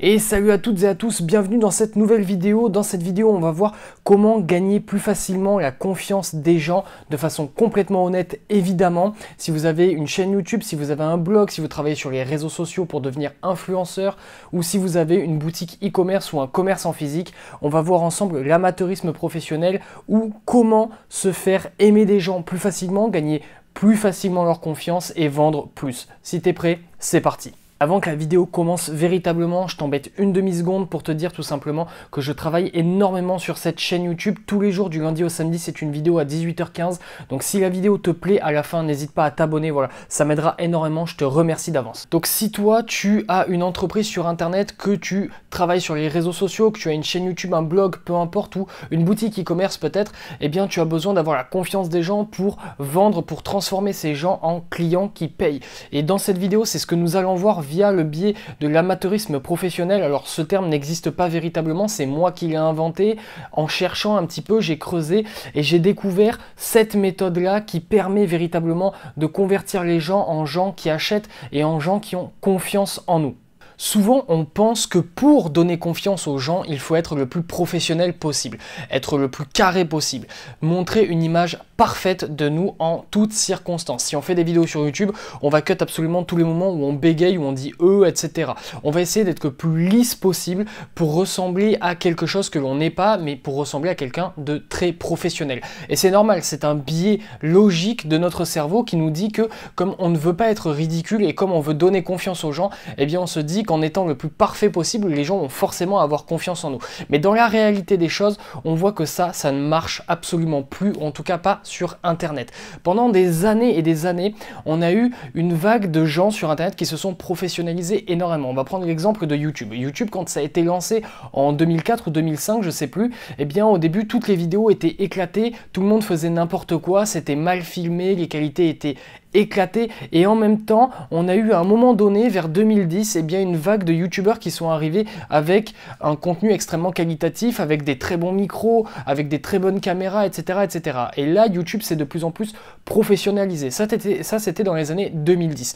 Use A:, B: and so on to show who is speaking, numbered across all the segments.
A: Et salut à toutes et à tous, bienvenue dans cette nouvelle vidéo. Dans cette vidéo, on va voir comment gagner plus facilement la confiance des gens de façon complètement honnête, évidemment. Si vous avez une chaîne YouTube, si vous avez un blog, si vous travaillez sur les réseaux sociaux pour devenir influenceur ou si vous avez une boutique e-commerce ou un commerce en physique, on va voir ensemble l'amateurisme professionnel ou comment se faire aimer des gens plus facilement, gagner plus facilement leur confiance et vendre plus. Si t'es prêt, c'est parti. Avant que la vidéo commence véritablement, je t'embête une demi-seconde pour te dire tout simplement que je travaille énormément sur cette chaîne YouTube. Tous les jours du lundi au samedi, c'est une vidéo à 18h15. Donc si la vidéo te plaît à la fin, n'hésite pas à t'abonner. Voilà, ça m'aidera énormément. Je te remercie d'avance. Donc si toi, tu as une entreprise sur Internet, que tu travailles sur les réseaux sociaux, que tu as une chaîne YouTube, un blog, peu importe, ou une boutique e-commerce peut-être, eh bien tu as besoin d'avoir la confiance des gens pour vendre, pour transformer ces gens en clients qui payent. Et dans cette vidéo, c'est ce que nous allons voir via le biais de l'amateurisme professionnel. Alors ce terme n'existe pas véritablement, c'est moi qui l'ai inventé. En cherchant un petit peu, j'ai creusé et j'ai découvert cette méthode-là qui permet véritablement de convertir les gens en gens qui achètent et en gens qui ont confiance en nous. Souvent, on pense que pour donner confiance aux gens, il faut être le plus professionnel possible, être le plus carré possible, montrer une image parfaite de nous en toutes circonstances. Si on fait des vidéos sur YouTube, on va cut absolument tous les moments où on bégaye, où on dit etc. On va essayer d'être le plus lisse possible pour ressembler à quelque chose que l'on n'est pas, mais pour ressembler à quelqu'un de très professionnel. Et c'est normal, c'est un biais logique de notre cerveau qui nous dit que comme on ne veut pas être ridicule et comme on veut donner confiance aux gens, eh bien on se dit qu'en étant le plus parfait possible, les gens vont forcément avoir confiance en nous. Mais dans la réalité des choses, on voit que ça ne marche absolument plus, ou en tout cas pas sur Internet. Pendant des années et des années, on a eu une vague de gens sur Internet qui se sont professionnalisés énormément. On va prendre l'exemple de YouTube. YouTube, quand ça a été lancé en 2004 ou 2005, je sais plus, eh bien au début, toutes les vidéos étaient éclatées, tout le monde faisait n'importe quoi, c'était mal filmé, les qualités étaient éclaté et en même temps on a eu à un moment donné vers 2010 bien une vague de youtubeurs qui sont arrivés avec un contenu extrêmement qualitatif, avec des très bons micros, avec des très bonnes caméras, etc. Et là YouTube s'est de plus en plus professionnalisé. Ça c'était dans les années 2010.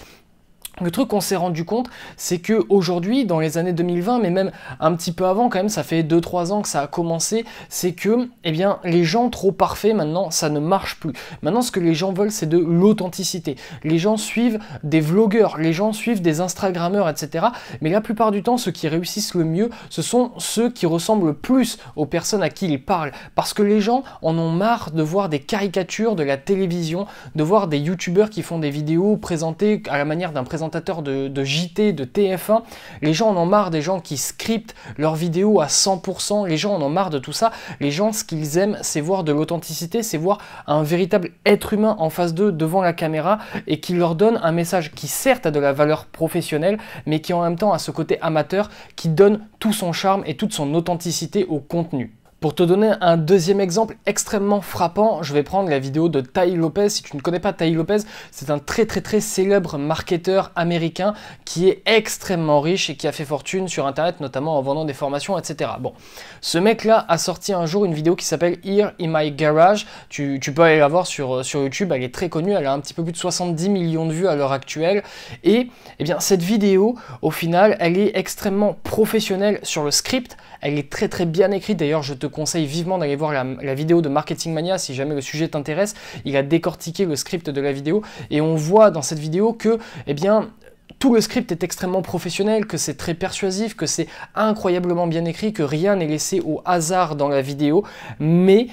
A: Le truc qu'on s'est rendu compte, c'est que aujourd'hui, dans les années 2020, mais même un petit peu avant quand même, ça fait 2-3 ans que ça a commencé, c'est que eh bien, les gens trop parfaits maintenant, ça ne marche plus. Maintenant, ce que les gens veulent, c'est de l'authenticité. Les gens suivent des vlogueurs, les gens suivent des Instagrammeurs, etc. Mais la plupart du temps, ceux qui réussissent le mieux, ce sont ceux qui ressemblent le plus aux personnes à qui ils parlent. Parce que les gens en ont marre de voir des caricatures de la télévision, de voir des youtubeurs qui font des vidéos présentées à la manière d'un présentateur de JT, de TF1, les gens en ont marre des gens qui scriptent leurs vidéos à 100%, les gens en ont marre de tout ça, les gens ce qu'ils aiment c'est voir de l'authenticité, c'est voir un véritable être humain en face d'eux devant la caméra et qui leur donne un message qui certes a de la valeur professionnelle mais qui en même temps a ce côté amateur qui donne tout son charme et toute son authenticité au contenu. Pour te donner un deuxième exemple extrêmement frappant, je vais prendre la vidéo de Tai Lopez. Si tu ne connais pas Tai Lopez, c'est un très célèbre marketeur américain qui est extrêmement riche et qui a fait fortune sur Internet, notamment en vendant des formations, etc. Bon, ce mec-là a sorti un jour une vidéo qui s'appelle Here in My Garage. Tu peux aller la voir sur YouTube, elle est très connue, elle a un petit peu plus de 70 millions de vues à l'heure actuelle. Et eh bien, cette vidéo, au final, elle est extrêmement professionnelle sur le script, elle est très bien écrite. D'ailleurs, je te conseille vivement d'aller voir la vidéo de Marketing Mania si jamais le sujet t'intéresse. Il a décortiqué le script de la vidéo et on voit dans cette vidéo que eh bien, tout le script est extrêmement professionnel, que c'est très persuasif, que c'est incroyablement bien écrit, que rien n'est laissé au hasard dans la vidéo, mais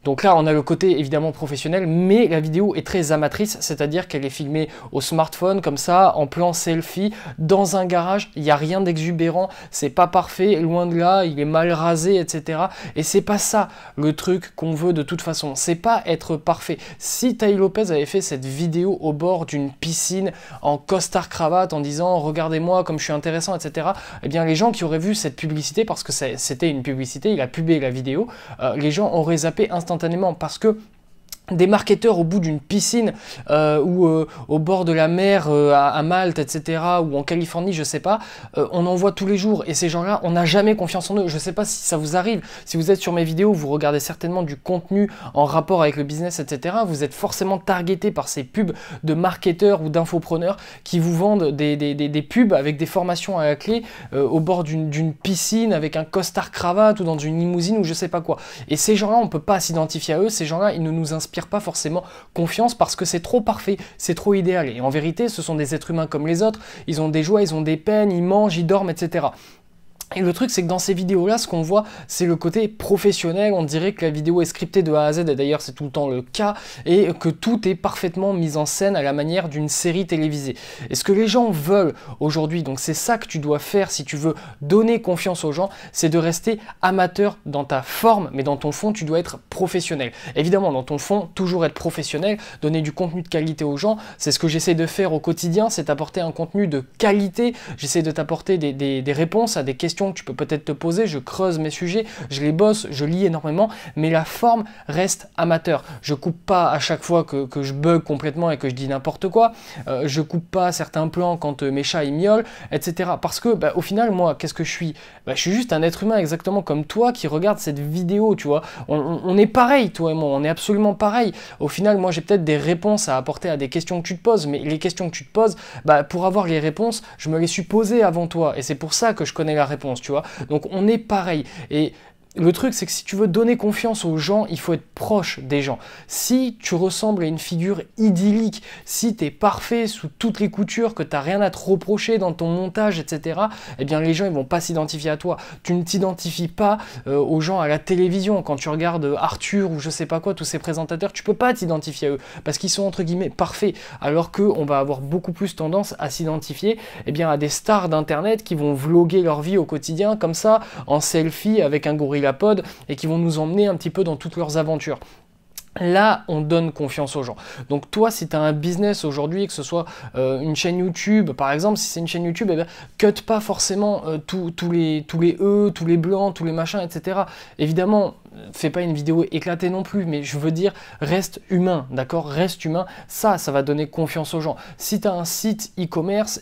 A: donc là, on a le côté évidemment professionnel, mais la vidéo est très amatrice, c'est-à-dire qu'elle est filmée au smartphone, comme ça, en plan selfie, dans un garage, il n'y a rien d'exubérant, c'est pas parfait, loin de là, il est mal rasé, etc. Et c'est pas ça le truc qu'on veut de toute façon, c'est pas être parfait. Si Tai Lopez avait fait cette vidéo au bord d'une piscine, en costard-cravate, en disant « Regardez-moi comme je suis intéressant », etc., eh bien les gens qui auraient vu cette publicité, parce que c'était une publicité, il a pubé la vidéo, les gens auraient zappé instantanément parce que des marketeurs au bout d'une piscine ou au bord de la mer à Malte, etc. ou en Californie, je sais pas, on en voit tous les jours et ces gens-là, on n'a jamais confiance en eux. Je sais pas si ça vous arrive, si vous êtes sur mes vidéos, vous regardez certainement du contenu en rapport avec le business, etc. Vous êtes forcément targeté par ces pubs de marketeurs ou d'infopreneurs qui vous vendent des pubs avec des formations à la clé au bord d'une piscine avec un costard cravate ou dans une limousine ou je sais pas quoi. Et ces gens-là, on peut pas s'identifier à eux, ces gens-là, ils ne nous inspirent pas forcément confiance parce que c'est trop parfait, c'est trop idéal. Et en vérité, ce sont des êtres humains comme les autres, ils ont des joies, ils ont des peines, ils mangent, ils dorment, etc. Et le truc, c'est que dans ces vidéos-là, ce qu'on voit, c'est le côté professionnel. On dirait que la vidéo est scriptée de A à Z, et d'ailleurs, c'est tout le temps le cas, et que tout est parfaitement mis en scène à la manière d'une série télévisée. Et ce que les gens veulent aujourd'hui, donc c'est ça que tu dois faire si tu veux donner confiance aux gens, c'est de rester amateur dans ta forme, mais dans ton fond, tu dois être professionnel. Évidemment, dans ton fond, toujours être professionnel, donner du contenu de qualité aux gens, c'est ce que j'essaie de faire au quotidien, c'est t'apporter un contenu de qualité, j'essaie de t'apporter des réponses à des questions que tu peux peut-être te poser, je creuse mes sujets, je les bosse, je lis énormément, mais la forme reste amateur. Je coupe pas à chaque fois que je bug complètement et que je dis n'importe quoi, je coupe pas certains plans quand mes chats ils miaulent, etc. Parce que au final, moi, qu'est-ce que je suis? Je suis juste un être humain exactement comme toi qui regarde cette vidéo, tu vois. On est pareil, toi et moi, on est absolument pareil. Au final, moi, j'ai peut-être des réponses à apporter à des questions que tu te poses, mais les questions que tu te poses, pour avoir les réponses, je me les suis posées avant toi, et c'est pour ça que je connais la réponse, tu vois. Donc on est pareil. Et le truc, c'est que si tu veux donner confiance aux gens, il faut être proche des gens. Si tu ressembles à une figure idyllique, si tu es parfait sous toutes les coutures, que tu n'as rien à te reprocher dans ton montage, etc., eh bien les gens, ils vont pas s'identifier à toi. Tu ne t'identifies pas aux gens à la télévision. Quand tu regardes Arthur ou je sais pas quoi, tous ces présentateurs, tu peux pas t'identifier à eux parce qu'ils sont entre guillemets parfaits. Alors qu'on va avoir beaucoup plus tendance à s'identifier à des stars d'internet qui vont vloguer leur vie au quotidien comme ça, en selfie avec un gorille pod et qui vont nous emmener un petit peu dans toutes leurs aventures. Là, on donne confiance aux gens. Donc toi, si tu as un business aujourd'hui, que ce soit une chaîne YouTube, par exemple, si c'est une chaîne YouTube, cut pas forcément tous les E, tous les blancs, tous les machins, etc. Évidemment, fais pas une vidéo éclatée non plus, mais je veux dire, reste humain, d'accord? Reste humain, ça va donner confiance aux gens. Si tu as un site e-commerce,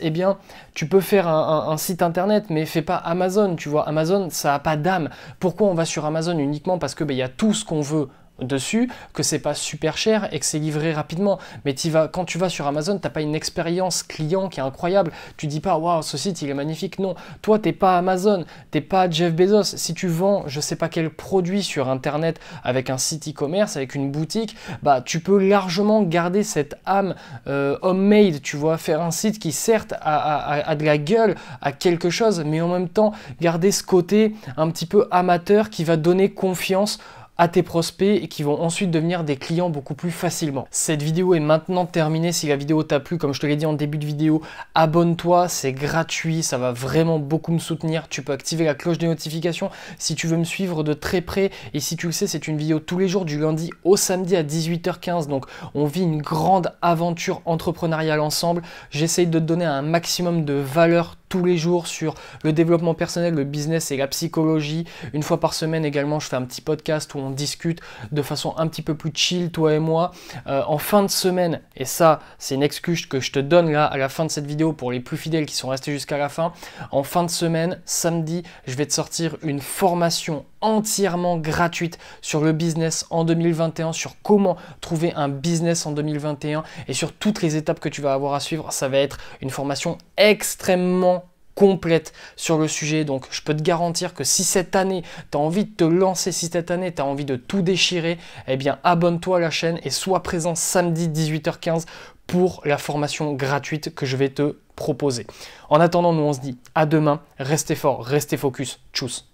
A: tu peux faire un site internet, mais fais pas Amazon, tu vois. Amazon, ça a pas d'âme. Pourquoi on va sur Amazon uniquement? Parce que y a tout ce qu'on veut dessus, que c'est pas super cher et que c'est livré rapidement. Mais quand tu vas sur Amazon, t'as pas une expérience client qui est incroyable. Tu dis pas waouh, ce site il est magnifique. Non, toi t'es pas Amazon, t'es pas Jeff Bezos. Si tu vends je sais pas quel produit sur internet avec un site e-commerce, avec une boutique, tu peux largement garder cette âme homemade, tu vois, faire un site qui certes a de la gueule, a quelque chose, mais en même temps garder ce côté un petit peu amateur qui va donner confiance à tes prospects et qui vont ensuite devenir des clients beaucoup plus facilement. Cette vidéo est maintenant terminée. Si la vidéo t'a plu, comme je te l'ai dit en début de vidéo, abonne-toi, c'est gratuit, ça va vraiment beaucoup me soutenir. Tu peux activer la cloche de notification si tu veux me suivre de très près. Et si tu le sais, c'est une vidéo tous les jours du lundi au samedi à 18h15. Donc on vit une grande aventure entrepreneuriale ensemble. J'essaye de te donner un maximum de valeur tous les jours sur le développement personnel, le business et la psychologie. Une fois par semaine également, je fais un petit podcast où on discute de façon un petit peu plus chill, toi et moi. En fin de semaine, et ça c'est une excuse que je te donne là à la fin de cette vidéo pour les plus fidèles qui sont restés jusqu'à la fin, en fin de semaine, samedi, je vais te sortir une formation entièrement gratuite sur le business en 2021, sur comment trouver un business en 2021 et sur toutes les étapes que tu vas avoir à suivre. Ça va être une formation extrêmement complète sur le sujet. Donc je peux te garantir que si cette année tu as envie de te lancer, si cette année tu as envie de tout déchirer, abonne-toi à la chaîne et sois présent samedi 18h15 pour la formation gratuite que je vais te proposer. En attendant, nous on se dit à demain, restez fort, restez focus, tchuss.